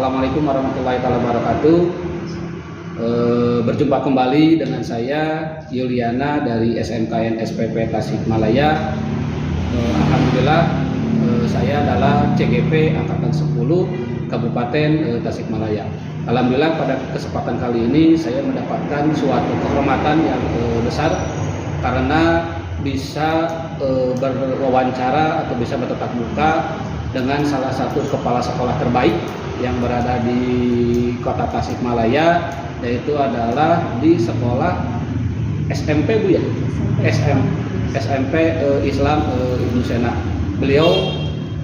Assalamualaikum warahmatullahi wabarakatuh. Berjumpa kembali dengan saya Yuliana dari SMKN SPP Tasikmalaya. Alhamdulillah saya adalah CGP Angkatan 10 Kabupaten Tasikmalaya. Alhamdulillah pada kesempatan kali ini saya mendapatkan suatu kehormatan yang besar karena bisa berwawancara atau bisa bertatap muka dengan salah satu kepala sekolah terbaik yang berada di Kota Tasikmalaya, yaitu adalah di sekolah SMP Bu ya, SMP Islam Ibnu Sena. Beliau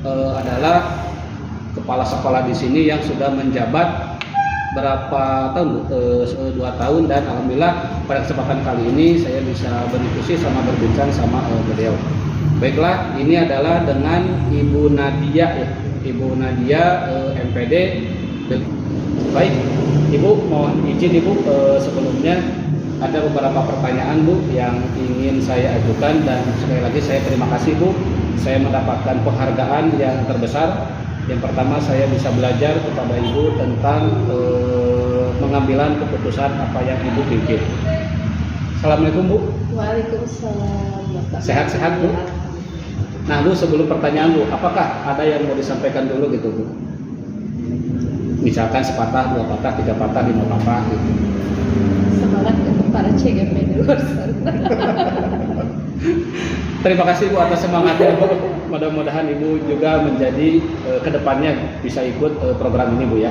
adalah kepala sekolah di sini yang sudah menjabat berapa tahun Bu? 2 tahun, dan alhamdulillah pada kesempatan kali ini saya bisa berdiskusi sama berbincang sama beliau. Baiklah, ini adalah dengan Ibu Nadia ya, Ibu Nadia MPD. Baik, Ibu mohon izin Ibu, sebelumnya ada beberapa pertanyaan Bu yang ingin saya ajukan, dan sekali lagi saya terima kasih Bu, saya mendapatkan penghargaan yang terbesar. Yang pertama, saya bisa belajar kepada Ibu tentang pengambilan keputusan apa yang Ibu pimpin. Assalamualaikum Bu. Waalaikumsalam. Sehat-sehat Bu. Nah Bu, sebelum pertanyaan Bu, apakah ada yang mau disampaikan dulu gitu Bu? Misalkan sepatah, 2 patah, 3 patah, 5 patah gitu. Semangat untuk para CGP di luar sana. Terima kasih Bu atas semangatnya Bu. Mudah-mudahan Ibu juga menjadi kedepannya bisa ikut program ini Bu ya.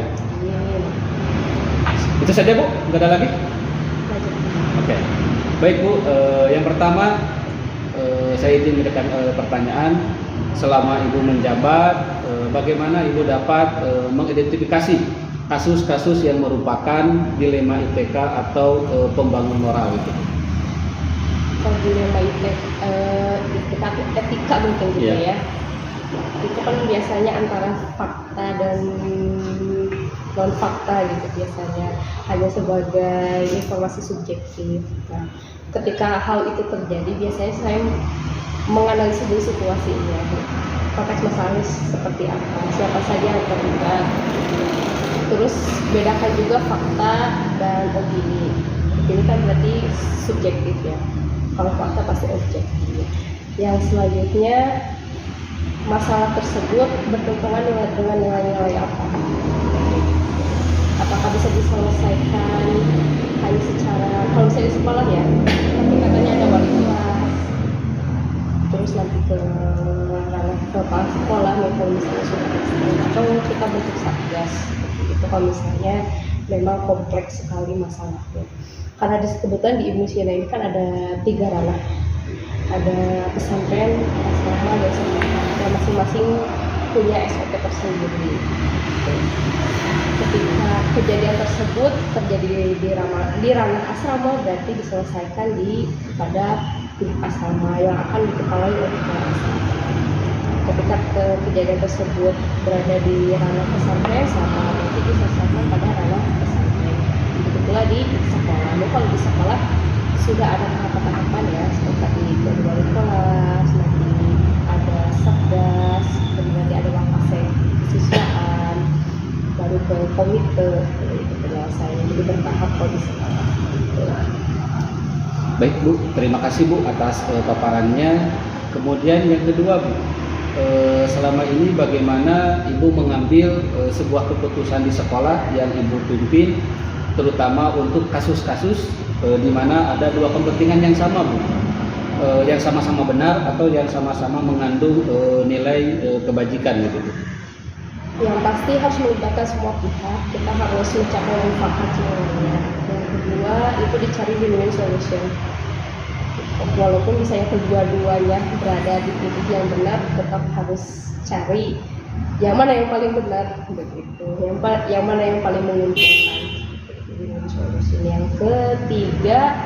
Itu saja Bu, nggak ada lagi? Oke. Baik Bu, yang pertama saya izin memberikan pertanyaan. Selama Ibu menjabat, bagaimana Ibu dapat mengidentifikasi kasus-kasus yang merupakan dilema ITK atau pembangun moral itu? Kalau dilema etika mungkin gitu ya. Itu kan biasanya antara fakta dan non fakta gitu biasanya, hanya sebagai informasi subjektif. Nah, ketika hal itu terjadi, biasanya saya menganalisis dulu situasinya, konteks masalahnya seperti apa, siapa saja yang terlibat. Terus bedakan juga fakta dan opini. Opini kan berarti subjektif ya, kalau fakta pasti objektif. Yang selanjutnya, masalah tersebut bertentangan dengan nilai-nilai apa? Apakah bisa diselesaikan hanya secara, kalau misalnya di sekolah ya, nanti katanya ada wali kelas, terus nanti ke ranah kepala sekolah, kalau misalnya sudah selesai, atau kita bentuk satgas itu kalau misalnya memang kompleks sekali masalahnya. Karena kebetulan di Ibnu Sina ini kan ada 3 ranah, ada pesantren, asrama, dan sekolah, yang masing-masing punya SOP tersendiri. Ketika kejadian tersebut terjadi di ranah asrama, berarti diselesaikan pada pihak asrama yang akan dikepalai oleh kepala asrama. Ketika kejadian tersebut berada di ranah pesantren, sama berarti diselesaikan pada ranah pesantren. Begitu pula di sekolah. Lalu kalau di sekolah sudah ada tahapan-tahapan ya, seperti wali kelas, nanti ada satgas, kemudian nanti ada wakasek kesiswaan, baru ke komite itu penyelesaiannya. Jadi bertahap kalau di sekolah. Baik Bu, terima kasih Bu atas paparannya. Kemudian yang kedua Bu, selama ini bagaimana Ibu mengambil sebuah keputusan di sekolah yang Ibu pimpin, terutama untuk kasus-kasus di mana ada 2 kepentingan yang sama Bu, yang sama-sama benar atau yang sama-sama mengandung nilai kebajikan gitu Bu? Yang pasti harus melibatkan semua pihak, kita harus mencapai mufakat semuanya. Yang kedua itu dicari win-win solution. Walaupun misalnya kedua-duanya berada di titik yang benar, tetap harus cari yang mana yang paling benar begitu, yang mana yang paling menguntungkan. Win-win solution. Yang ketiga,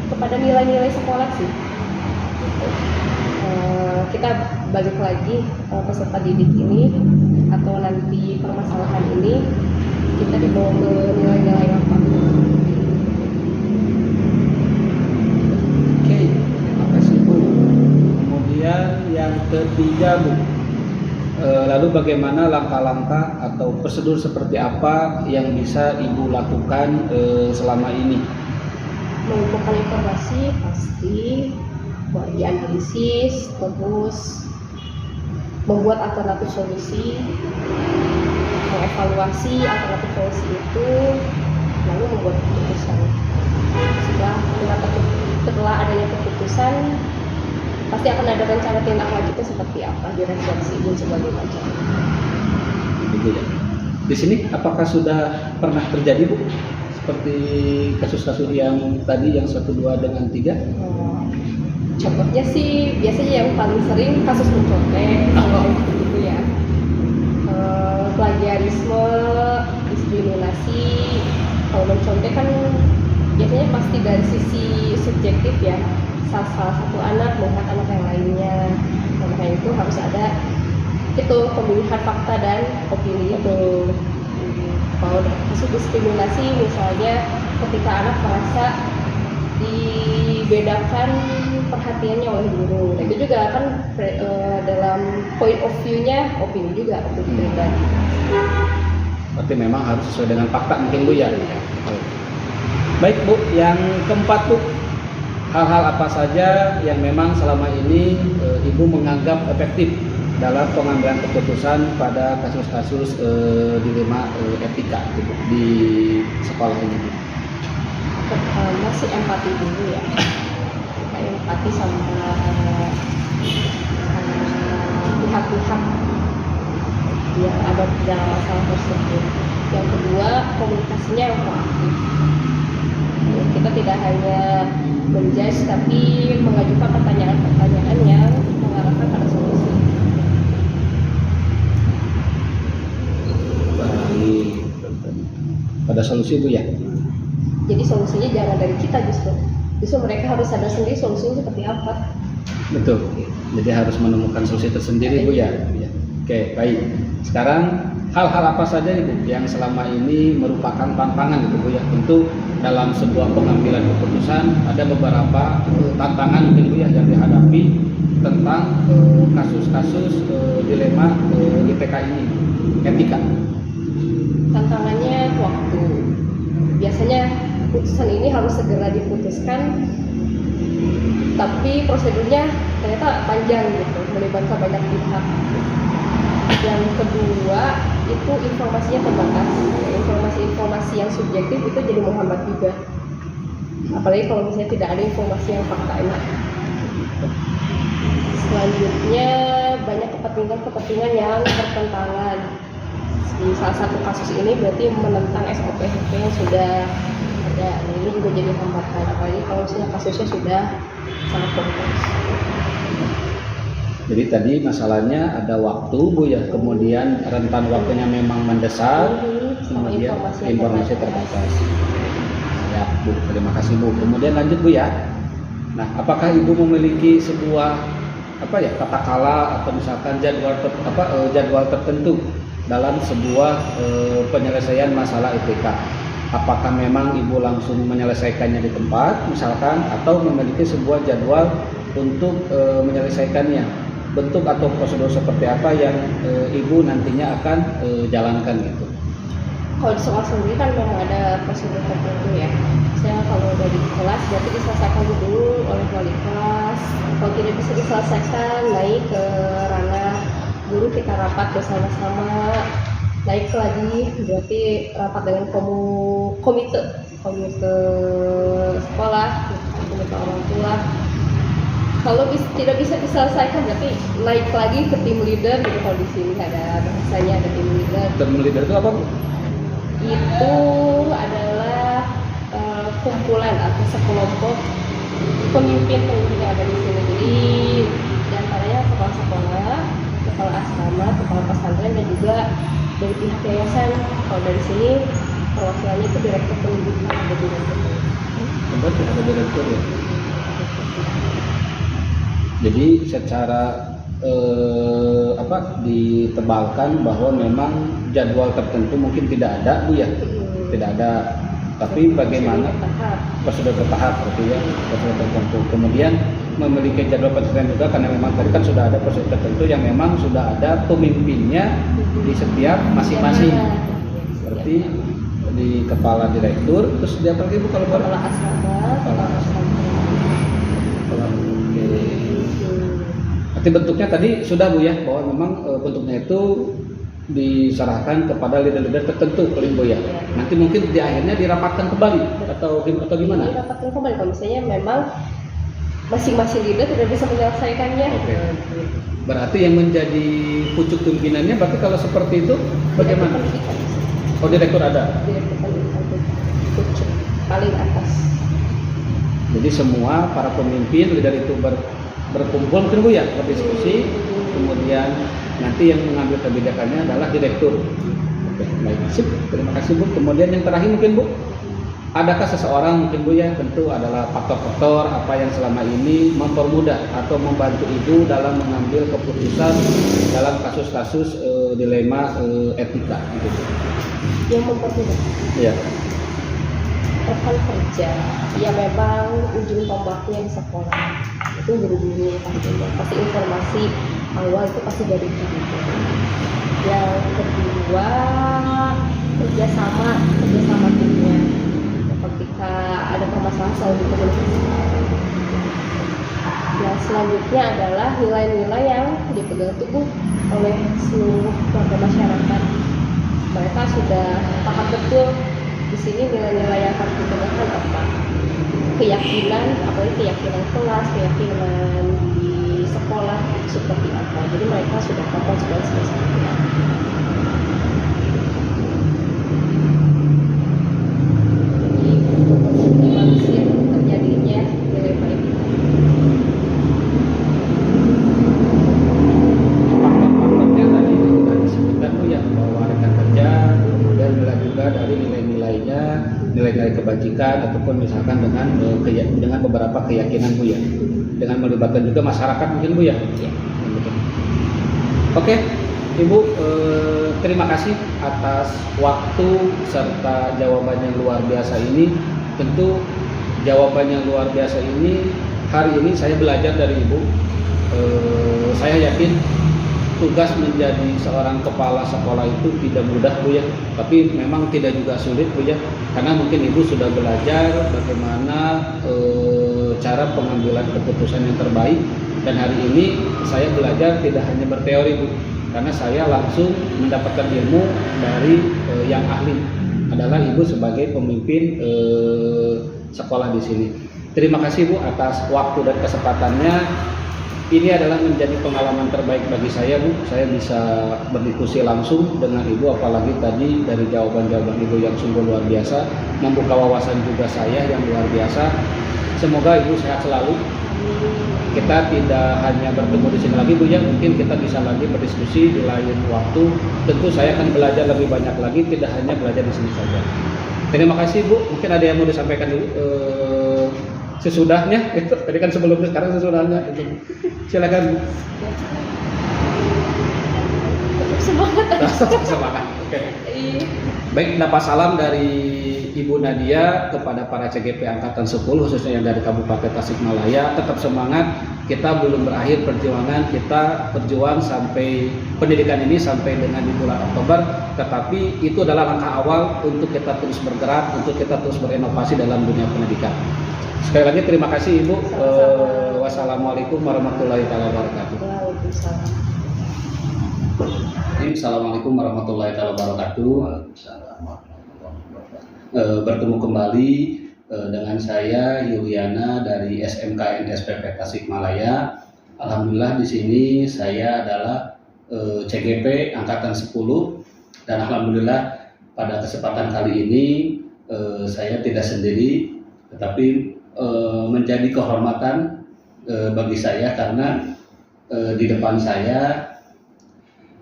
kepada nilai-nilai sekolah sih. Kita balik lagi peserta didik ini atau nanti permasalahan ini kita dibawa ke nilai-nilai apa? Oke, terima kasih Bu. Kemudian yang ketiga Bu, Lalu bagaimana langkah-langkah atau prosedur seperti apa yang bisa Ibu lakukan selama ini? Mengumpulkan informasi pasti, dianalisis, terus membuat alternatif solusi, mengevaluasi alternatif solusi itu, lalu membuat keputusan. Setelah adanya keputusan, pasti akan ada rencana tindak lanjutnya seperti apa, direfleksi dan sebagainya macam. Ibu ya. Di sini apakah sudah pernah terjadi Bu? Seperti kasus-kasus yang tadi yang 1, 2 dengan 3? Contohnya sih biasanya yang paling sering kasus mencontek, kalau gitu ya. Plagiarisme, diskriminasi. Kalau mencontek kan biasanya pasti dari sisi subjektif ya. Salah satu anak melihat anak yang lainnya. Makanya itu harus ada itu pemilihan fakta dan opini itu. Kalau kasus diskriminasi misalnya ketika anak merasa dibedakan perhatiannya oleh guru, nah, itu juga kan dalam point of view-nya opini juga untuk pribadi. Berarti memang harus sesuai dengan fakta mungkin Bu ya. Baik Bu, yang keempat Bu, hal-hal apa saja yang memang selama ini Ibu menganggap efektif dalam pengambilan keputusan pada kasus-kasus dilema etika gitu, di sekolah ini? Pertama sih empati dulu ya, empati sama pihak-pihak yang ada dalam masalah tersebut. Yang kedua, komunikasinya yang proaktif. Kita tidak hanya menjudge tapi mengajukan pertanyaan-pertanyaan yang mengarahkan pada solusi. Pada solusi Bu ya. Jadi solusinya jangan dari kita, justru mereka harus sadar sendiri solusinya seperti apa. Betul. Jadi harus menemukan solusi tersendiri Bu ya. Oke, baik. Sekarang hal-hal apa saja nih Bu yang selama ini merupakan tantangan gitu Bu ya, untuk dalam sebuah pengambilan keputusan ada beberapa tantangan mungkin Bu ya yang dihadapi tentang kasus-kasus dilema IPK ini, etika. Tantangannya waktu. Biasanya keputusan ini harus segera diputuskan, tapi prosedurnya ternyata panjang gitu, melibatkan banyak pihak. Yang kedua itu informasinya terbatas. Informasi-informasi yang subjektif itu jadi menghambat juga. Apalagi kalau misalnya tidak ada informasi yang fakta enak. Selanjutnya banyak kepentingan yang bertentangan. Di salah satu kasus ini berarti menentang SOP yang sudah ada. Nah, ini juga jadi hambatan, apalagi kalau misalnya kasusnya sudah sangat kompleks. Jadi tadi masalahnya ada waktu Bu ya, kemudian rentan waktunya memang mendesak, kemudian informasi terbatas. Ya Bu, terima kasih Bu. Kemudian lanjut Bu ya. Nah, apakah Ibu memiliki sebuah kata kala atau misalkan jadwal tertentu dalam sebuah penyelesaian masalah IPK? Apakah memang Ibu langsung menyelesaikannya di tempat misalkan, atau memiliki sebuah jadwal untuk menyelesaikannya? Bentuk atau prosedur seperti apa yang Ibu nantinya akan jalankan gitu? Kalau di sekolah sendiri kan memang ada prosedur tertentu ya. Misalnya kalau dari kelas berarti diselesaikan dulu oleh wali kelas. Kalau tidak bisa diselesaikan, naik ke ranah guru, kita rapat bersama-sama. Naik lagi berarti rapat dengan komite sekolah, komite orang tua. Kalau tidak bisa diselesaikan berarti naik lagi ke tim leader gitu. Kalau di sini ada bahasanya, ada tim leader. Tim leader itu apa Bu? Itu adalah kumpulan atau sekelompok pemimpin yang ada di sini. Jadi diantaranya kepala sekolah, kepala asrama, kepala pesantren, dan juga dari pihak yayasan. Kalau dari sini perwakilannya itu direktur pendidikan, ada direktur. Betul, ada direktur ya. Jadi secara ditebalkan bahwa memang jadwal tertentu mungkin tidak ada Bu ya, tidak ada. Tapi bagaimana prosedur bertahap gitu ya, prosedur tertentu. Kemudian memiliki jadwal penelitian juga, karena memang tadi kan sudah ada prosedur tertentu yang memang sudah ada pemimpinnya di setiap masing-masing. Seperti di kepala direktur, terus dia pergi Bu kalau Kepala asrama, kepala pesantren. Oke. Berarti bentuknya tadi sudah Bu ya, bahwa memang bentuknya itu diserahkan kepada leader-leader tertentu paling Bu ya. Nanti mungkin di akhirnya dirapatkan kembali atau gimana? Dirapatkan kembali kalau misalnya memang masing-masing leader tidak bisa menyelesaikannya. Oke. Berarti yang menjadi pucuk pimpinannya berarti kalau seperti itu bagaimana? Oh, direktur ada. Direktur pendidikan pucuk paling atas. Jadi semua para pemimpin leader itu berkumpul mungkin Bu ya, berdiskusi, kemudian nanti yang mengambil kebijakannya adalah direktur. Oke, baik. Sip. Terima kasih Bu. Kemudian yang terakhir mungkin Bu, adakah seseorang mungkin Bu ya, tentu adalah faktor-faktor apa yang selama ini mempermudah atau membantu Ibu dalam mengambil keputusan dalam kasus-kasus dilema etika gitu. Yang mempermudah. Iya. Rekan kerja ya memang ujung tombaknya di sekolah itu guru-guru pastinya, pasti informasi awal itu pasti dari guru. Yang kedua kerjasama timnya, ketika ada permasalahan selalu dikomunikasikan. Yang selanjutnya adalah nilai-nilai yang dipegang teguh oleh seluruh warga masyarakat. Mereka sudah paham betul di sini nilai-nilai yang harus ditegakkan apa, keyakinan, apalagi keyakinan kelas, keyakinan di sekolah seperti apa. Jadi mereka sudah tahu konsekuensinya seperti apa. Jadi untuk meminimalisir terjadinya dilema itu. Faktor-faktornya tadi sudah disebutkan Bu ya, bahwa rekan kerja, kemudian juga dari nilai-nilainya, nilai-nilai kebajikan ataupun misalkan dengan beberapa keyakinan Bu ya, dengan melibatkan juga masyarakat mungkin Bu ya. Oke, Ibu, terima kasih atas waktu serta jawaban yang luar biasa ini. Tentu jawaban yang luar biasa ini hari ini saya belajar dari Ibu. Saya yakin tugas menjadi seorang kepala sekolah itu tidak mudah Bu ya, tapi memang tidak juga sulit Bu ya, karena mungkin Ibu sudah belajar bagaimana cara pengambilan keputusan yang terbaik, dan hari ini saya belajar tidak hanya berteori Bu, karena saya langsung mendapatkan ilmu dari yang ahli, adalah Ibu sebagai pemimpin sekolah di sini. Terima kasih Bu atas waktu dan kesempatannya. Ini adalah menjadi pengalaman terbaik bagi saya Bu. Saya bisa berdiskusi langsung dengan Ibu, apalagi tadi dari jawaban-jawaban Ibu yang sungguh luar biasa, membuka wawasan juga saya yang luar biasa. Semoga Ibu sehat selalu. Kita tidak hanya bertemu di sini lagi Bu ya, mungkin kita bisa lagi berdiskusi di lain waktu. Tentu saya akan belajar lebih banyak lagi, tidak hanya belajar di sini saja. Terima kasih Bu. Mungkin ada yang mau disampaikan dulu sesudahnya, itu tadi kan sebelumnya, sekarang sesudahnya itu. Silakan Bu. Tetap Semangat. Oke. Baik, dapat salam dari Ibu Nadia kepada para CGP Angkatan 10 khususnya yang dari Kabupaten Tasikmalaya. Tetap semangat, kita belum berakhir perjuangan, kita berjuang sampai pendidikan ini sampai dengan di bulan Oktober, tetapi itu adalah langkah awal untuk kita terus bergerak, untuk kita terus berinovasi dalam dunia pendidikan. Sekali lagi terima kasih Ibu. Wassalamualaikum warahmatullahi wabarakatuh. Waalaikumsalam. Assalamualaikum warahmatullahi wabarakatuh. Bertemu kembali dengan saya Yuliana dari SMKN SPP Tasikmalaya. Alhamdulillah di sini saya adalah CGP Angkatan 10, dan alhamdulillah pada kesempatan kali ini saya tidak sendiri, tetapi menjadi kehormatan bagi saya karena di depan saya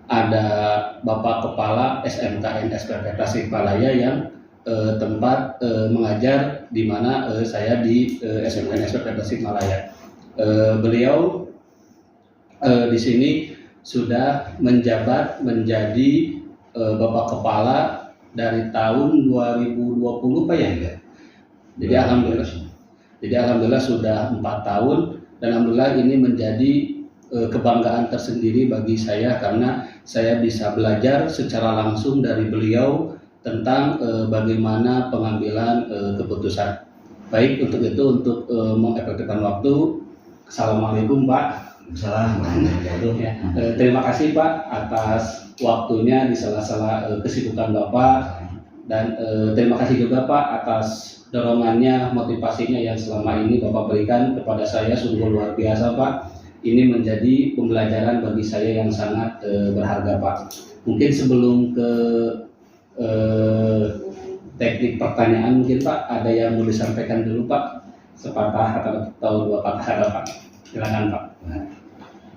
ada Bapak Kepala SMKN SPP Tasikmalaya yang tempat mengajar di mana saya di SMKN SPP Tasikmalaya. Beliau di sini sudah menjabat menjadi Bapak Kepala dari tahun 2020 Pak ya? Jadi alhamdulillah sudah 4 tahun dan alhamdulillah ini menjadi kebanggaan tersendiri bagi saya karena saya bisa belajar secara langsung dari beliau tentang bagaimana pengambilan keputusan. Baik, untuk itu untuk mengefektifkan waktu. Assalamualaikum Pak. Assalamualaikum. Ya, terima kasih Pak atas waktunya di sela-sela kesibukan Bapak, dan terima kasih juga Pak atas dorongannya, motivasinya yang selama ini Bapak berikan kepada saya, sungguh luar biasa Pak. Ini menjadi pembelajaran bagi saya yang sangat berharga Pak. Mungkin sebelum ke teknik pertanyaan, mungkin Pak ada yang mau disampaikan dulu Pak, sepatah atau dua patah Pak. Silakan Pak.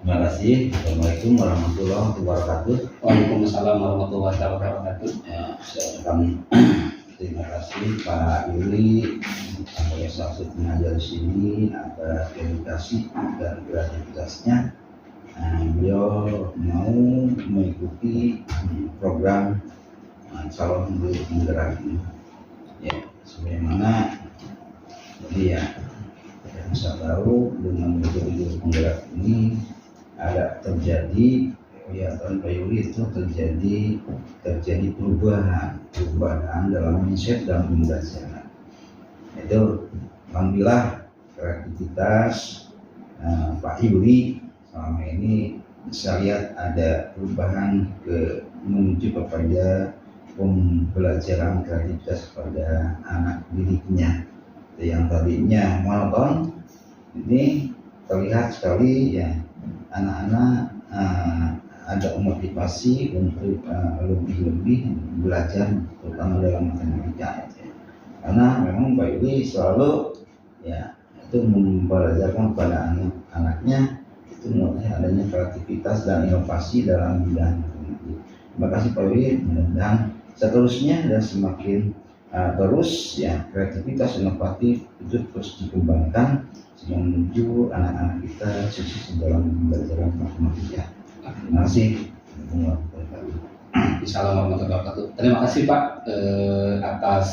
Terima kasih. Assalamualaikum warahmatullahi wabarakatuh. Waalaikumsalam warahmatullahi wabarakatuh. Ya, saya ucapkan terima kasih Pak Yuli sebagai salah satu pengajar di sini atas dedikasi dan kreativitasnya. Beliau mau mengikuti program calon guru penggerak ini. Ya, sebagaimana jadi ya yang saya tahu dengan guru penggerak ini ada terjadi ya tahun Pak Yuli itu terjadi perubahan dalam mindset dalam pembelajaran. Itu alhamdulillah kreativitas Pak Yuli selama ini saya lihat ada perubahan menuju kepada pembelajaran kreativitas pada anak didiknya. Yang tadinya monoton ini terlihat sekali ya anak-anak ada motivasi untuk lebih belajar terutama dalam matematika ya. Karena memang Pak Yuli selalu ya itu membelajarkan kepada anak-anaknya itu mulai adanya kreativitas dan inovasi dalam bidang matematika. Terima kasih Pak Yuli, mudah-mudahan seterusnya dan semakin terus ya kreativitas inovatif itu terus dikembangkan sehingga menuju anak-anak kita sukses dalam pembelajaran matematika. Terima kasih. Assalamualaikum warahmatullahi wabarakatuh. Terima kasih Pak atas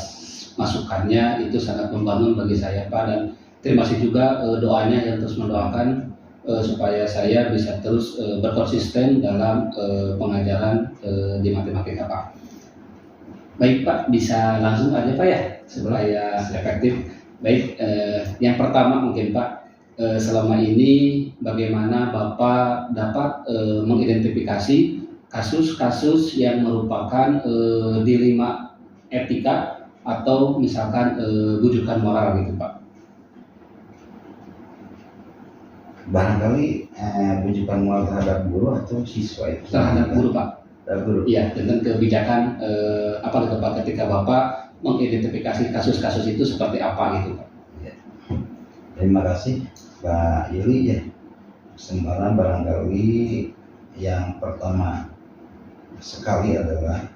masukannya, itu sangat membangun bagi saya Pak, dan terima kasih juga doanya yang terus mendoakan supaya saya bisa terus berkonsisten dalam pengajaran di matematika Pak. Baik Pak, bisa langsung aja Pak ya supaya efektif. Baik, yang pertama mungkin Pak, selama ini bagaimana Bapak dapat mengidentifikasi kasus-kasus yang merupakan dilema etika atau misalkan bujukan moral gitu Pak? Barangkali bujukan moral terhadap guru atau siswa itu? Terhadap guru Pak. Guru. Iya, dengan kebijakan apa gitu Pak, ketika Bapak mengidentifikasi kasus-kasus itu seperti apa gitu Pak? Ya. Terima kasih Pak Yuli ya. Kesempatan barangkali yang pertama sekali adalah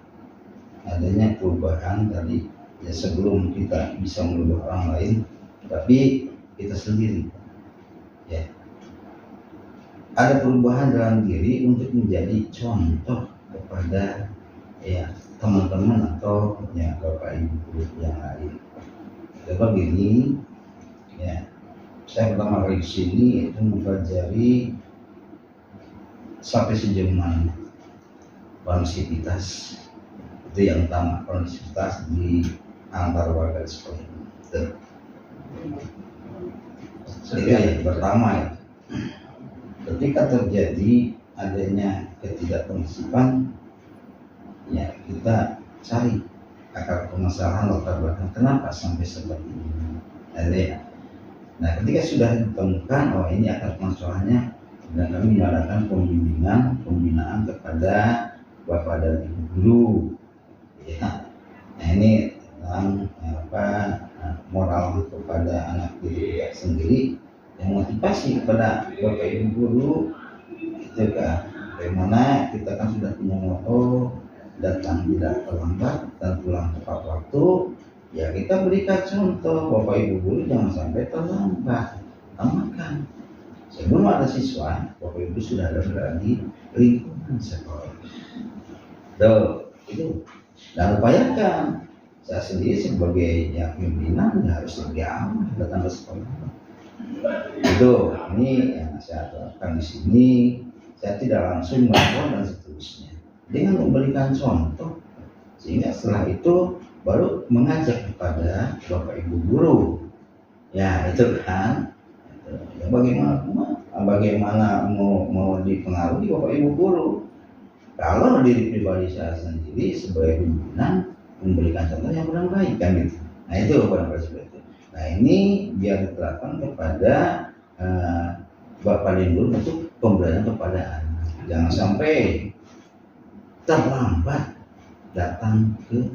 adanya perubahan tadi ya, sebelum kita bisa merubah orang lain tapi kita sendiri ya ada perubahan dalam diri untuk menjadi contoh kepada ya teman-teman atau ya bapak ibu yang lain. Contoh begini ya, saya pertama kali di sini itu mempelajari sampai sejauh mana konektivitas itu yang utama, konektivitas di antar warga di sekolah itu. Itu yang pertama ya. Ketika terjadi adanya ketidakkonsistensian, ya kita cari akar permasalahan latar belakang kenapa sampai seperti ini. Nah, ketika sudah ditemukan oh ini akar permasalahannya, dan kami mengadakan pembinaan kepada bapak dan ibu guru. Ya, nah ini tentang moral kepada anak didik sendiri, yang motivasi kepada bapak ibu guru itu kan bagaimana kita kan sudah punya moto datang tidak terlambat dan pulang tepat waktu ya, kita berikan contoh bapak ibu guru jangan sampai terlambat. Amalkan sebelum ada siswa bapak ibu sudah ada di lingkungan sekolah itu, dan upayakan saya sendiri sebagai yang pimpinan harus lebih awal datang ke sekolah Itu ini yang saya terapkan di sini. Saya tidak langsung melapor dan seterusnya dengan memberikan contoh, sehingga setelah itu baru mengajak kepada bapak ibu guru. Ya itu kan, ya, bagaimana mau dipengaruhi bapak ibu guru kalau diri pribadi saya sendiri sebagai pimpinan memberikan contoh yang kurang baik kan gitu. Nah itu pada seperti itu. Nah ini biar diterapkan kepada Bapak Lindur untuk pembelajaran kepada anak. Jangan sampai terlambat datang ke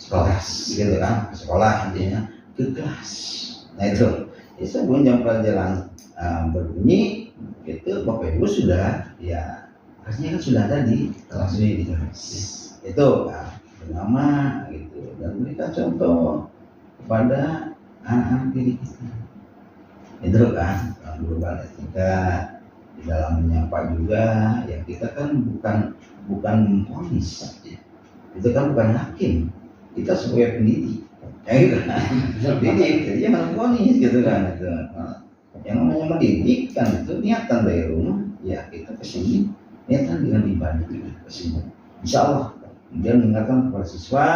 sekolah, gitu kan? Ke sekolah intinya, ke kelas. Nah itu, sebelum jam pelajaran berbunyi, itu Bapak Ibu sudah, ya pastinya kan sudah ada di kelas ini di kelas. Itu kan, bernama gitu dan berikan contoh kepada anak-anak diri kita. Itu kan berupa etika di dalam menyapa juga, ya kita kan bukan memvonis, itu kan bukan hakim, kita sebagai pendidik, ya gitu kan, pendidik jadi jangan memvonis gitu kan, itu yang namanya mendidik kan itu niatan dari rumah, ya kita kesini niatan dengan ibadah kita kesini, insya Allah kemudian mengingatkan kepada siswa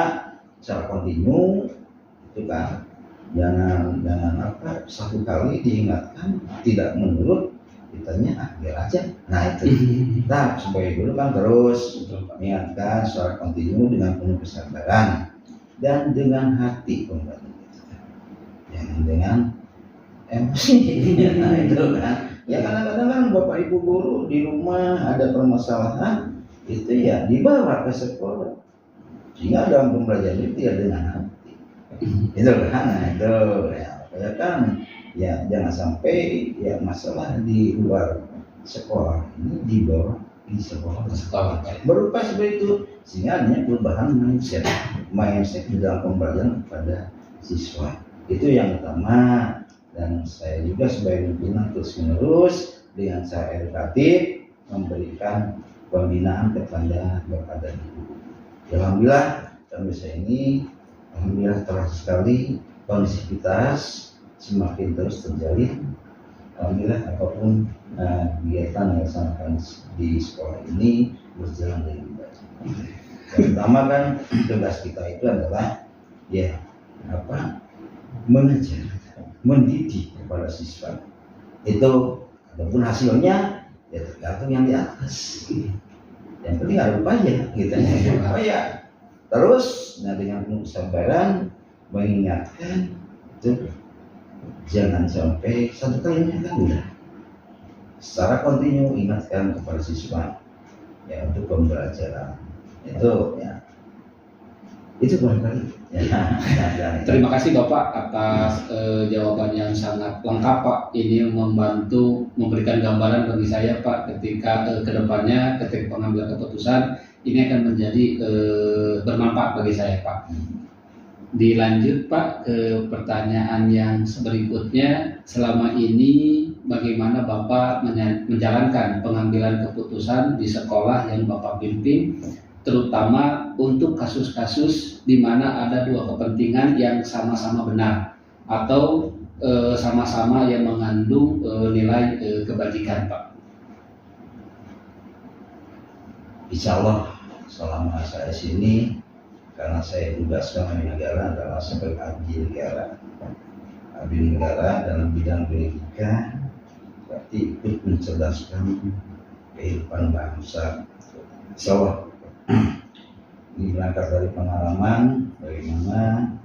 secara kontinu itu kan. Jangan apa satu kali diingatkan tidak menurut kitanya biar aja. Nah itu kita sebagai guru kan terus mengingatkan secara kontinu dengan penuh kesabaran dan dengan hati kembali, jangan dengan emosi. Nah itu kan ya kadang-kadang kan bapak ibu guru di rumah ada permasalahan itu ya dibawa ke sekolah sehingga dalam pembelajaran itu tidak dengan hati. Itu kan, nah itu ya kan, ya jangan sampai ya masalah di luar sekolah ini dibawa di sekolah berupa seperti itu, sehingga adanya perubahan mindset di dalam pembelajaran kepada siswa. Itu yang utama, dan saya juga sebagai pimpinan terus menerus dengan cara edukatif memberikan pembinaan kepada guru. Alhamdulillah sampai saya ini alhamdulillah terasa sekali kondisivitas semakin terus terjalin. Alhamdulillah apapun kegiatan yang dilaksanakan di sekolah ini berjalan dengan baik. Yang pertama kan tugas kita itu adalah ya mengajar, mendidik kepada siswa. Itu adapun hasilnya ya tergantung yang di atas. Yang penting ada upaya gitu ya. Upaya terus, nah dengan penuh kesabaran mengingatkan itu jangan sampai satu kali kan udah. Secara kontinu ingatkan kepada siswa ya untuk pembelajaran itu ya itu barangkali. Ya. Terima kasih Bapak atas jawaban yang sangat lengkap Pak. Ini membantu memberikan gambaran bagi saya Pak ketika kedepannya ketika pengambilan keputusan ini akan menjadi bermanfaat bagi saya Pak. Dilanjut Pak ke pertanyaan yang berikutnya, selama ini bagaimana Bapak menjalankan pengambilan keputusan di sekolah yang Bapak pimpin, terutama untuk kasus-kasus di mana ada dua kepentingan yang sama-sama benar atau sama-sama yang mengandung nilai kebajikan Pak. Insya Allah selama saya sini, karena saya tugaskan di negara adalah sebagai abdi negara dalam bidang pendidikan, berarti ikut mencerdaskan kehidupan bangsa. Insya Allah ini berangkat dari pengalaman bagaimana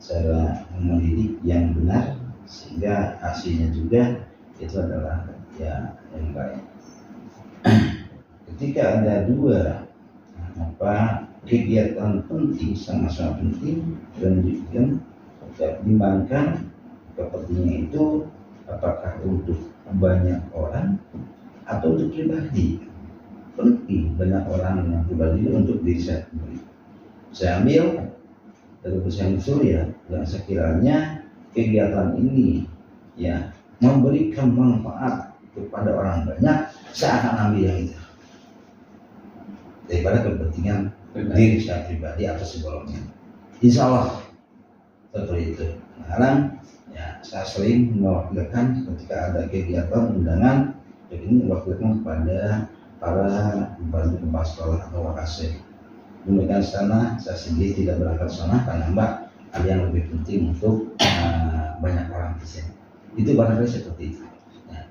cara mendidik yang benar sehingga hasilnya juga itu adalah ya yang baik. Ketika ada dua kegiatan penting sama-sama penting dan dipertimbangkan kepentingannya itu apakah untuk banyak orang atau untuk pribadi. Penting banyak orang yang pribadi untuk diri saya sendiri. Saya ambil dari keputusan Surya yang sekiranya kegiatan ini ya memberikan manfaat kepada orang banyak, saya akan ambil yang itu daripada kepentingan diri saya pribadi atau sebelumnya. Insya Allah seperti itu. Sekarang Ya, saya sering mewakilkan ketika ada kegiatan undangan, jadi ini mewakilkan kepada para pembantu kepala sekolah atau wakase. Demikian sana, saya sendiri tidak berangkat sana karena Mbak ada yang lebih penting untuk banyak orang di sini. Itu barangkali seperti itu. Ya.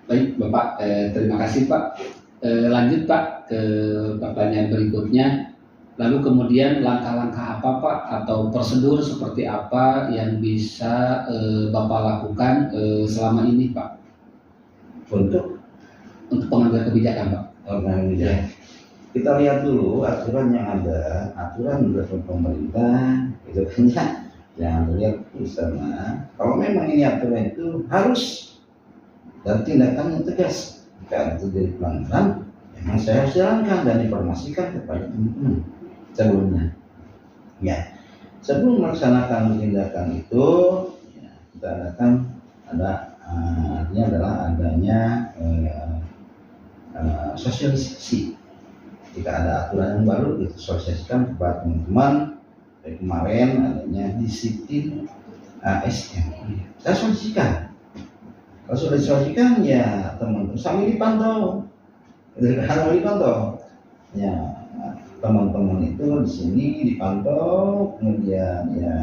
Baik Bapak, terima kasih Pak. Lanjut Pak ke pertanyaan berikutnya. Lalu kemudian langkah-langkah apa Pak atau prosedur seperti apa yang bisa Bapak lakukan selama ini Pak Untuk pengambilan kebijakan Pak? ya. Kita lihat dulu aturan yang ada, aturan dari pemerintah, itu kan ya. Jangan lihat di sana. Kalau memang ini aturan itu harus dan tindakannya tegas. Jika itu jadi pelanggaran, memang saya harus jalankan dan informasikan kepada teman-teman sebelumnya. Ya, sebelum melaksanakan tindakan itu, ya, kita adakan artinya adalah adanya sosialisasi. Jika ada aturan yang baru, itu sosialisasikan kepada teman-teman. Dari kemarin adanya disiplin ASN. Saya sosialisasikan. Kalau sudah disosialisasikan, ya teman-teman sambil dipantau. Sambil dipantau. Ya, teman-teman itu di sini dipantau, kemudian ya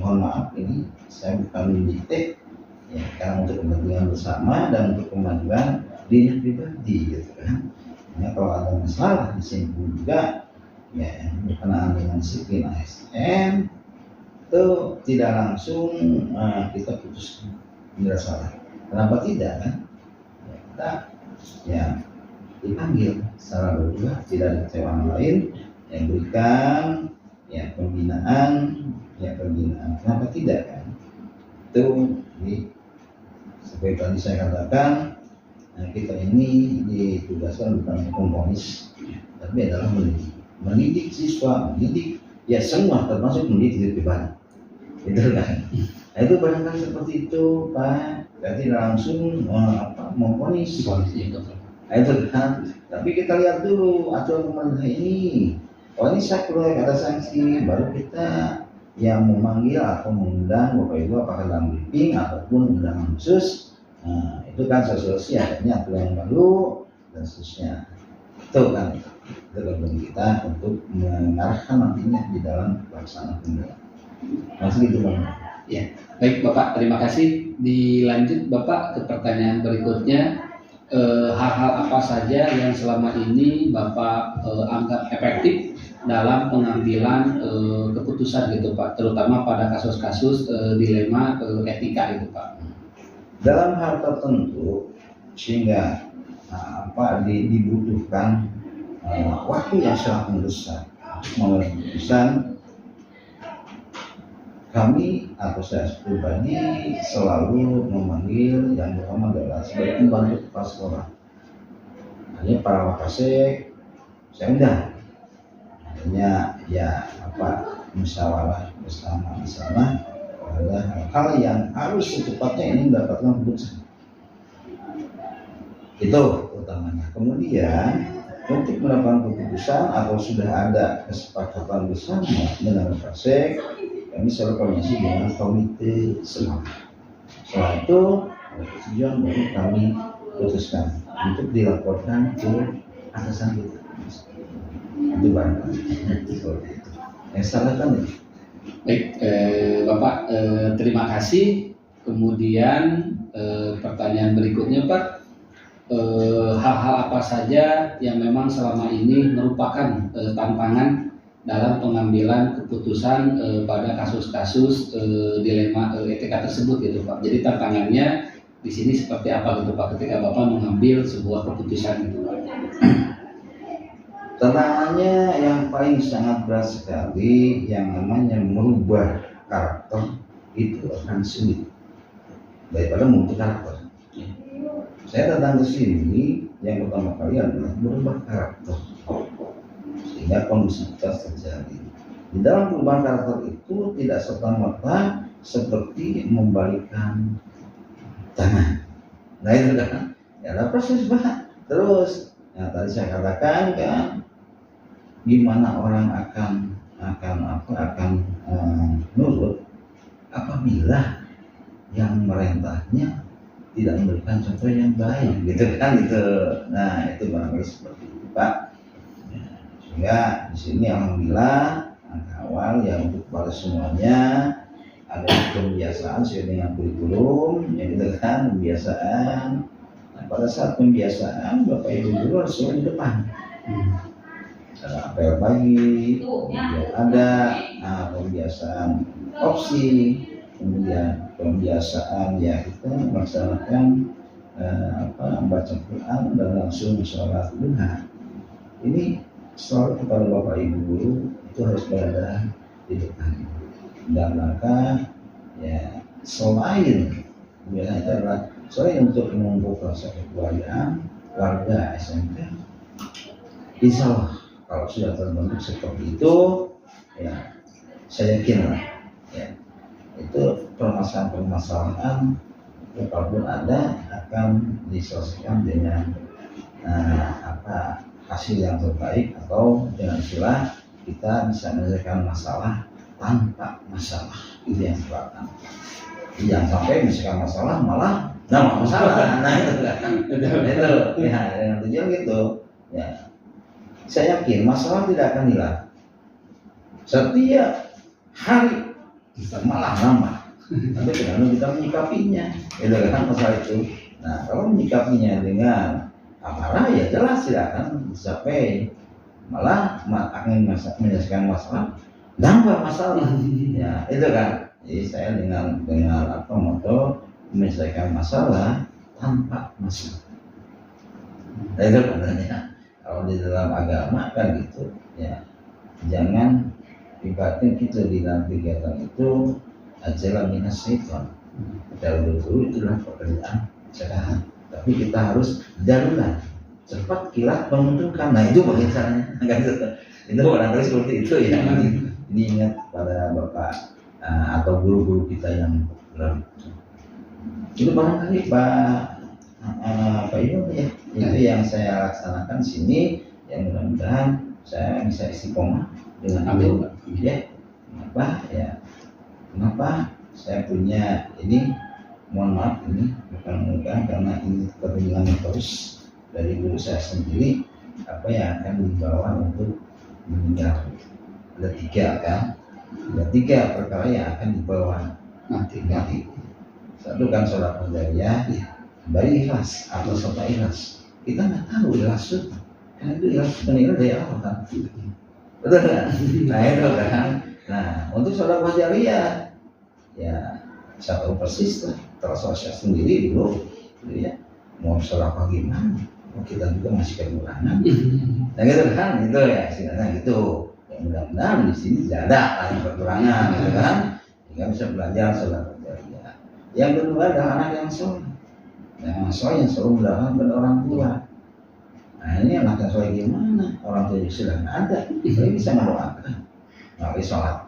mohon maaf ini saya bukan mendikte ya, karena untuk kepentingan bersama dan untuk kemajuan dirinya pribadi gitu kan. Ya, kalau ada masalah di sini pun juga ya berkenaan dengan disiplin ASN itu tidak langsung kita putuskan tidak salah. Kenapa tidak kan? Ya, kita ya dipanggil secara berdua, tidak ada kecewaan lain yang berikan ya pembinaan. Kenapa tidak kan? Itu seperti tadi saya katakan, kita ini ditugaskan bukan komponis, tapi adalah mendidik siswa, mendidik ya semua termasuk mendidik diri pribadi. Itu kan? Nah, itu barangkali seperti itu Pak. Jadi langsung memponis. Nah, itu kan. Tapi kita lihat dulu aturan pemerintah ini. Oh ini saya keluar ada sanksi, baru kita yang memanggil atau mengundang Bapak Ibu apakah dalam briefing ataupun undangan khusus. Nah, itu kan sosialisasi adanya aturan yang baru dan seterusnya. Itu kan tergantung kita untuk mengarahkan nantinya di dalam pelaksanaan pemilihan. Masih gitu Bang. Ya, baik Bapak, terima kasih. Dilanjut Bapak ke pertanyaan berikutnya. Hal-hal apa saja yang selama ini Bapak anggap efektif dalam pengambilan keputusan gitu Pak, terutama pada kasus-kasus dilema etika itu Pak. Dalam hal tertentu sehingga dibutuhkan waktu yang sangat mendesak mengambil keputusan, kami atau saya pribadi selalu memanggil yang pertama adalah sebagai pembantu kepala sekolah. Hanya para wakase saya undang. Hanya ya musyawarah bersama di sana ada hal-hal yang harus secepatnya ini mendapatkan keputusan. Itu utamanya. Kemudian untuk mendapatkan keputusan atau sudah ada kesepakatan bersama dengan wakase, kami selalu koordinasi dengan komite sekolah. Setelah itu persetujuan baru kami putuskan untuk dilaporkan ke atasan kita. Itu barangkali seperti itu. Yang salah kan itu. Baik, Bapak, terima kasih. Kemudian pertanyaan berikutnya Pak, hal-hal apa saja yang memang selama ini merupakan tantangan dalam pengambilan keputusan pada kasus-kasus dilema etika tersebut gitu Pak. Jadi tantangannya di sini seperti apa gitu Pak ketika Bapak mengambil sebuah keputusan gitu Pak. Tantangannya yang paling sangat berat sekali yang namanya merubah karakter itu akan sulit daripada membentuk karakter. Saya datang ke sini yang pertama kali adalah merubah karakter sehingga kondisivitas terjadi. Di dalam perubahan karakter itu tidak serta-merta seperti membalikkan tangan. Nah itu kan, ya ada proses Pak. Terus, yang tadi saya katakan kan, gimana orang akan nurut apabila yang merentahnya tidak memberikan contoh yang baik, gitu kan itu. Nah itu barangkali seperti itu Pak. Ya, sehingga di sini alhamdulillah langkah awal ya untuk para semuanya ada pembiasaan sesuai dengan kurikulum, ya gitu kan, pembiasaan. Nah, pada saat pembiasaan Bapak Ibu guru harus selalu di depan. Ada apel pagi, kemudian ada pembiasaan opsi, kemudian pembiasaan ya kita melaksanakan membaca Quran dan langsung sholat duha. Ini selalu kepada Bapak Ibu guru itu harus berada di depan. Dan maka ya selain itu adalah selain untuk menumbuh rasa kekeluargaan warga SMK, insya Allah kalau sudah terbentuk seperti itu ya saya yakin lah ya itu permasalahan apapun ada akan diselesaikan dengan hasil yang terbaik, atau dengan istilah kita bisa menyelesaikan masalah tanpa masalah. Itu yang kelihatan. Jangan sampai menyelesaikan masalah malah nambah masalah. Nah itu kan. Itu ya dengan tujuan gitu. Ya. Saya yakin masalah tidak akan hilang. Setiap hari kita malah nambah. Tapi tergantung kita menyikapinya. Itu kan masalah itu. Nah kalau menyikapinya dengan amarah ya jelas tidak akan dicapai, malah akan menyelesaikan masalah nambah masalah. Ya itu kan. Jadi saya dengan moto menyelesaikan masalah tanpa masalah. Nah, itu katanya kalau di dalam agama kan gitu ya, jangan ibaratnya kita di dalam kegiatan itu ajalah minas syaitan. Kalau dulu itulah pekerjaan sekarang. Tapi kita harus darurat, cepat kilat menguntungkan. Nah itu bagaimana caranya? Itu barangkali seperti itu ya. Ini ingat pada Bapak atau guru-guru kita yang lalu. Itu barangkali Pak Ibu ya. Itu yang saya laksanakan di sini. Yang mudah-mudahan saya bisa istiqomah dengan itu. Ya. Kenapa saya punya ini? Mohon maaf ini bukan karena ini kepentingan terus dari guru saya sendiri apa yang akan dibawa untuk meninggal. Ada 3 kan, ada 3 perkara yang akan dibawa nanti. Satu kan sholat berjariah dari ikhlas atau sholat ikhlas. Kita nggak tahu ikhlas itu karena itu ikhlas meninggal dari Allah kan, betul kan? Nah itu kan. Nah untuk sholat berjariah ya saya tahu persis lah. Terasa saya sendiri dulu, gitu ya. Mau sholat pagi gimana? Kita juga masih kekurangan. Nah gitu kan, itu ya, istilahnya gitu. Ya, mudah-mudahan di sini tidak ada kekurangan, gitu kan? Sehingga bisa belajar sholat berjariah. Yang kedua adalah anak yang soleh. Yang soleh yang selalu mendapatkan pada orang tua. Nah ini anak yang soleh gimana? Orang tua sudah nggak ada, tapi bisa mendoakan. Nah, sholat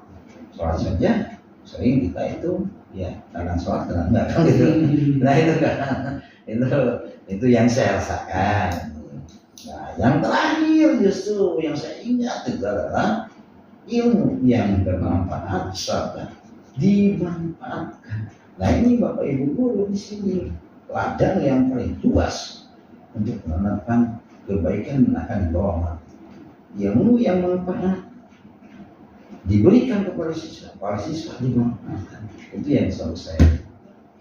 saja. Sering kita itu ya kadang sholat kadang enggak kan gitu. Nah itu kan itu yang saya rasakan. Nah yang terakhir justru yang saya ingat itu adalah ilmu yang bermanfaat serta dimanfaatkan. Nah ini Bapak Ibu guru di sini ladang yang paling luas untuk menanamkan kebaikan yang akan dibawa. Ilmu yang manfaat diberikan kepada siswa, para siswa dimanfaatkan. Itu yang selalu saya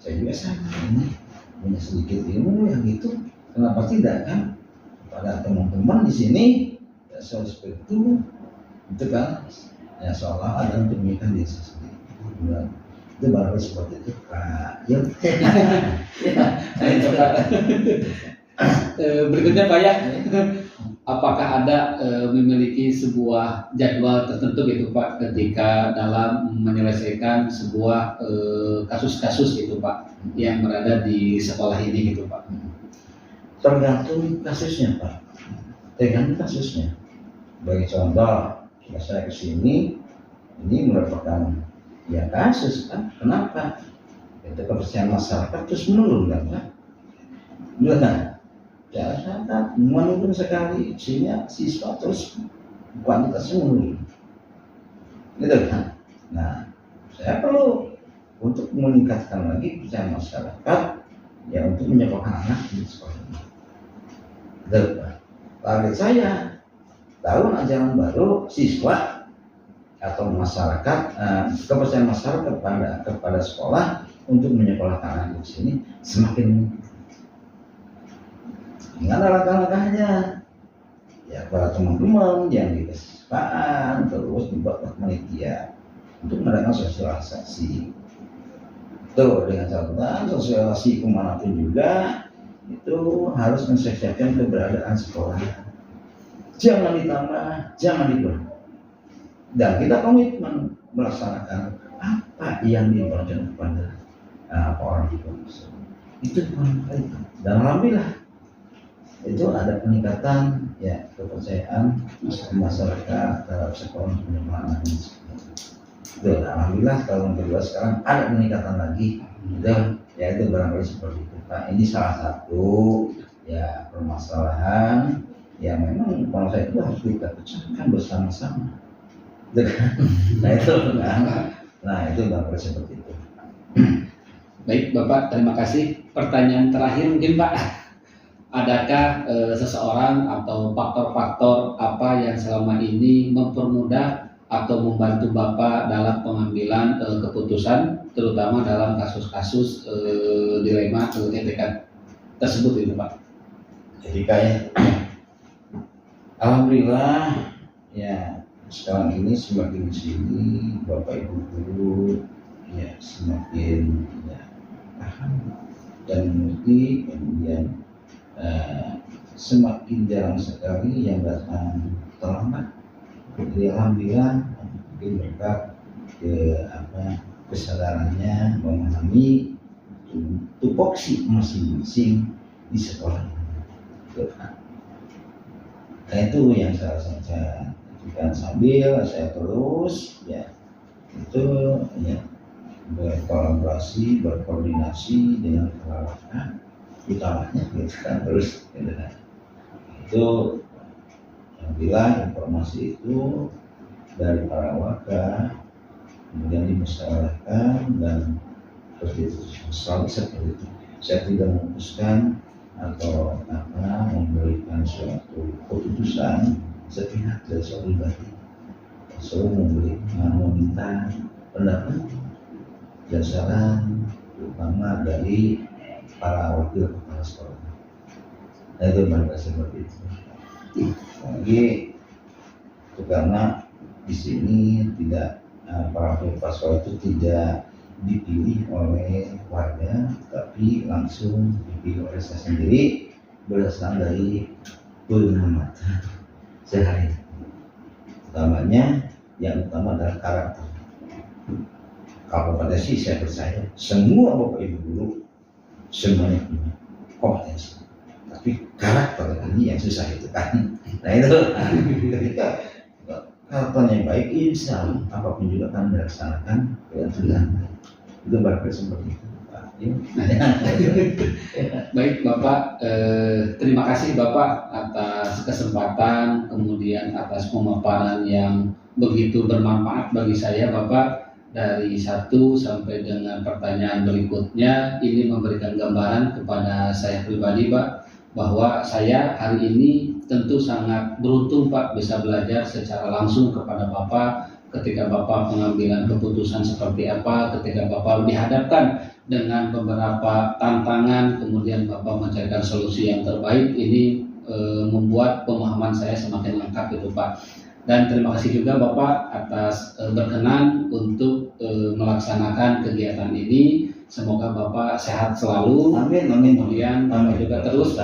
juga sama ini punya sedikit ilmu yang itu, kenapa tidak kan? Pada teman-teman di sini ya selalu seperti itu kan? Ya seolah ada untuk menyiapkan diri sendiri. Itu baru seperti itu Pak. Ya. Berikutnya Pak ya. Apakah Anda memiliki sebuah jadwal tertentu gitu Pak ketika dalam menyelesaikan sebuah kasus-kasus gitu Pak yang berada di sekolah ini gitu Pak? Tergantung kasusnya Pak. Tergantung kasusnya. Bagi contoh, saya kesini ini merupakan ya kasus kan? Kenapa? Itu kepercayaan masyarakat terus menurun kan Pak? Benar kan? Ya, sangat menurun sekali, sehingga siswa terus kuantitasnya menurun, gitu kan? Nah, saya perlu untuk meningkatkan lagi kepercayaan masyarakat ya untuk menyekolahkan anak di sekolah ini. Target saya tahun ajaran baru siswa atau masyarakat kepercayaan masyarakat kepada sekolah untuk menyekolahkan anak di sini semakin meningkat. Ingat langkah-langkahnya ya para teman-teman yang dikasih kesempatan terus dibuat penelitian untuk mengadakan sosialisasi. Tuh dengan catatan sosialisasi kemanapun juga itu harus mensesuaikan keberadaan sekolah. Jangan ditambah, jangan dikurang. Dan kita komitmen melaksanakan apa yang diperintahkan kepada orang tua. Itu penting. Dan alhamdulillah itu ada peningkatan ya kepercayaan masyarakat terhadap sekolah penerimaan anak. Alhamdulillah tahun kedua sekarang ada peningkatan lagi, ya itu barangkali seperti itu. Nah, ini salah satu ya permasalahan yang memang bangsa itu harus kita pecahkan bersama-sama. Nah itu barangkali seperti itu. Baik Bapak, terima kasih. Pertanyaan terakhir mungkin Pak, adakah seseorang atau faktor-faktor apa yang selama ini mempermudah atau membantu Bapak dalam pengambilan keputusan, terutama dalam kasus-kasus dilema etika tersebut itu Pak? Jadi kayak alhamdulillah ya sekarang ini semakin di sini Bapak Ibu guru ya semakin ya paham dan mengerti, kemudian semakin jarang sekali yang datang terlambat. Jadi alhamdulillah mungkin berkat kesadarannya memahami tupoksi masing-masing di sekolah. Nah itu yang saya lakukan sambil saya terus ya itu ya berkolaborasi, berkoordinasi dengan peralatan utamanya gitu kan terus gitu kan. Itu bila informasi itu dari para warga kemudian dimusyawarahkan dan terus diputuskan selalu seperti itu. Saya tidak memutuskan atau memberikan suatu keputusan sepihak dari suatu pribadi. Selalu meminta pendapat dan saran terutama dari para wakil kepala sekolah. Nah, itu mereka seperti itu. Lagi itu karena di sini tidak para wakil kepala sekolah itu tidak dipilih oleh warga, tapi langsung dipilih oleh saya sendiri berdasarkan dari pengamatan sehari. Utamanya yang utama adalah karakter. Kalau pada sih saya percaya semua bapak ibu guru semuanya punya kompetensi, tapi karakter ini yang susah itu kan. Nah itu ketika karakternya baik, insya Allah apapun juga akan dilaksanakan dengan pilihan baik. Itu barangkali seperti itu. Baik Bapak, terima kasih Bapak atas kesempatan kemudian atas pemaparan yang begitu bermanfaat bagi saya Bapak. Dari 1 sampai dengan pertanyaan berikutnya ini memberikan gambaran kepada saya pribadi Pak bahwa saya hari ini tentu sangat beruntung Pak bisa belajar secara langsung kepada Bapak ketika Bapak pengambilan keputusan seperti apa, ketika Bapak dihadapkan dengan beberapa tantangan kemudian Bapak mencarikan solusi yang terbaik. Ini membuat pemahaman saya semakin lengkap itu Pak. Dan terima kasih juga Bapak atas berkenan untuk melaksanakan kegiatan ini. Semoga Bapak sehat selalu. Amin, amin. Kemudian Bapak juga terus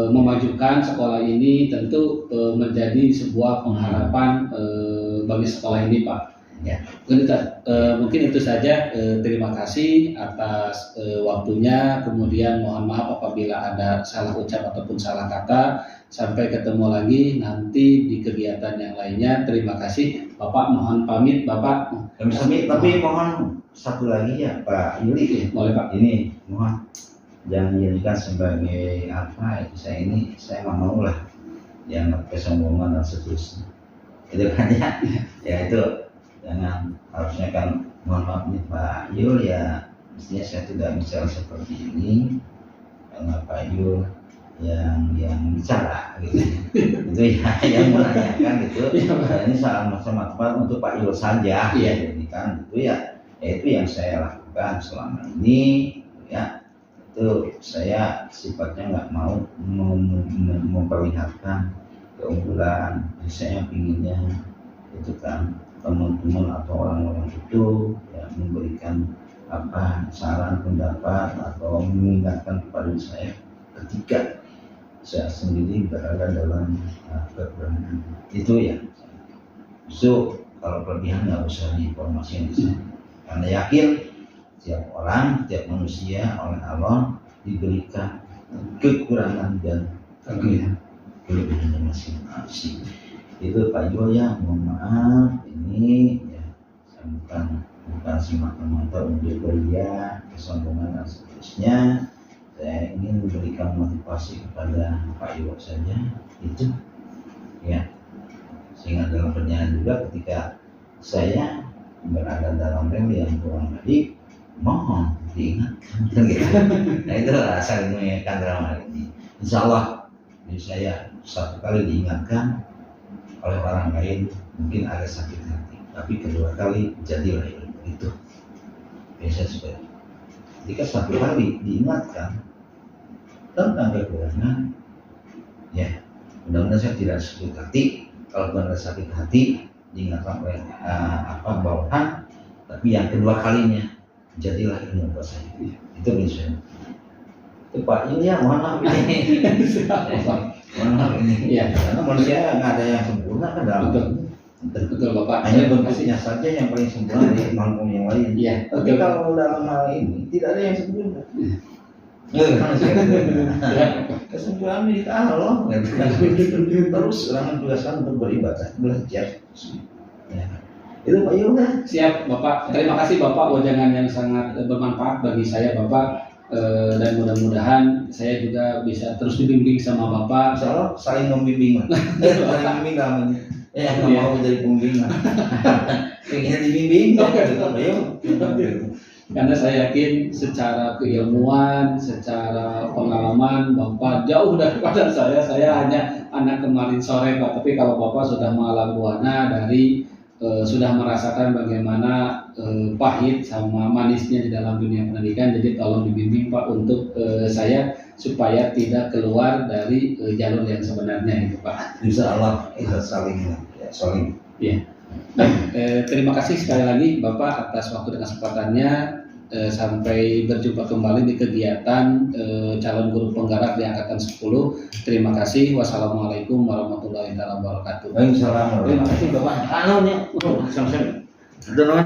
memajukan sekolah ini tentu menjadi sebuah pengharapan bagi sekolah ini Pak. Ya. Mungkin itu saja. Terima kasih atas waktunya. Kemudian mohon maaf apabila ada salah ucap ataupun salah kata. Sampai ketemu lagi nanti di kegiatan yang lainnya. Terima kasih Bapak, mohon pamit Bapak. Tapi mohon satu lagi ya Pak Yuli. Boleh Pak. Ini mohon jangan dijadikan sebagai apa itu saya nggak mau lah yang kesombongan dan seterusnya. Itu kan ya itu jangan, harusnya kan mohon maaf nih Pak Yul, ya mestinya saya tidak bicara seperti ini karena Pak Yul yang bicara gitu. Itu ya yang menanyakan gitu. Nah, ini sama tepat untuk Pak Yul saja. Iya. Jadi kan itu ya itu yang saya lakukan selama ini ya. Itu saya sifatnya nggak mau memperlihatkan keunggulan. Saya pinginnya itu kan teman-teman atau orang-orang itu ya memberikan apa saran pendapat atau mengingatkan kepada saya ketika saya sendiri berada dalam kekurangan itu ya. So kalau kelebihan nggak usah diinformasikan di sana, karena yakin setiap orang, setiap manusia oleh Allah diberikan kekurangan dan kelebihannya masing-masing. Itu Pak Yul ya, mohon maaf ini ya, saya bukan semata-mata untuk beria, kesombongan dan seterusnya. Saya ingin memberikan motivasi kepada Pak Yul saja itu ya, sehingga dalam perjalanan juga ketika saya berada dalam rel yang kurang baik, mohon diingatkan gitu. Nah itu saling mengingatkan dalam hal ini. Insya Allah saya satu kali diingatkan oleh orang lain mungkin ada sakit hati, tapi kedua kali jadilah itu biasa seperti itu. Jika satu kali diingatkan tentang kekurangan, ya mudah-mudahan saya tidak sakit hati. Kalau benar sakit hati diingatkan oleh bawahan, tapi yang kedua kalinya jadilah ilmu buat saya. Itu misalnya. Itu Pak Yul ya, mohon maaf ini. Mohon maaf ini. Iya. Karena manusia nggak ada yang sempurna kan dalam. Betul Bapak. Hanya bentuknya saja yang paling sempurna dari makhluk yang lain. Iya. Tapi kalau dalam hal ini tidak ada yang sempurna. Kesempurnaan milik Allah. Terus orang tugaskan untuk beribadah, belajar. Ya. Itu Pak Yul kan? Siap Bapak. Terima kasih Bapak wajangan yang sangat bermanfaat bagi saya Bapak. Dan mudah-mudahan saya juga bisa terus dibimbing sama Bapak. Insya Allah saling membimbing lah. Saling membimbing kamu. Nggak mau jadi pembimbing lah. Pengen dibimbing. Karena saya yakin secara keilmuan, secara pengalaman Bapak jauh daripada saya. Saya hanya anak kemarin sore Pak. Tapi kalau Bapak sudah mengalam buana dari sudah merasakan bagaimana pahit sama manisnya di dalam dunia pendidikan. Jadi tolong dibimbing Pak untuk saya supaya tidak keluar dari jalur yang sebenarnya itu Pak. Insya Allah kita saling. Ya. Terima kasih sekali lagi Bapak atas waktu dan kesempatannya. Sampai berjumpa kembali di kegiatan calon guru penggerak di angkatan 10. Terima kasih. Wassalamualaikum warahmatullahi wabarakatuh. Waalaikumsalam. Terima kasih Bapak. Sama-sama.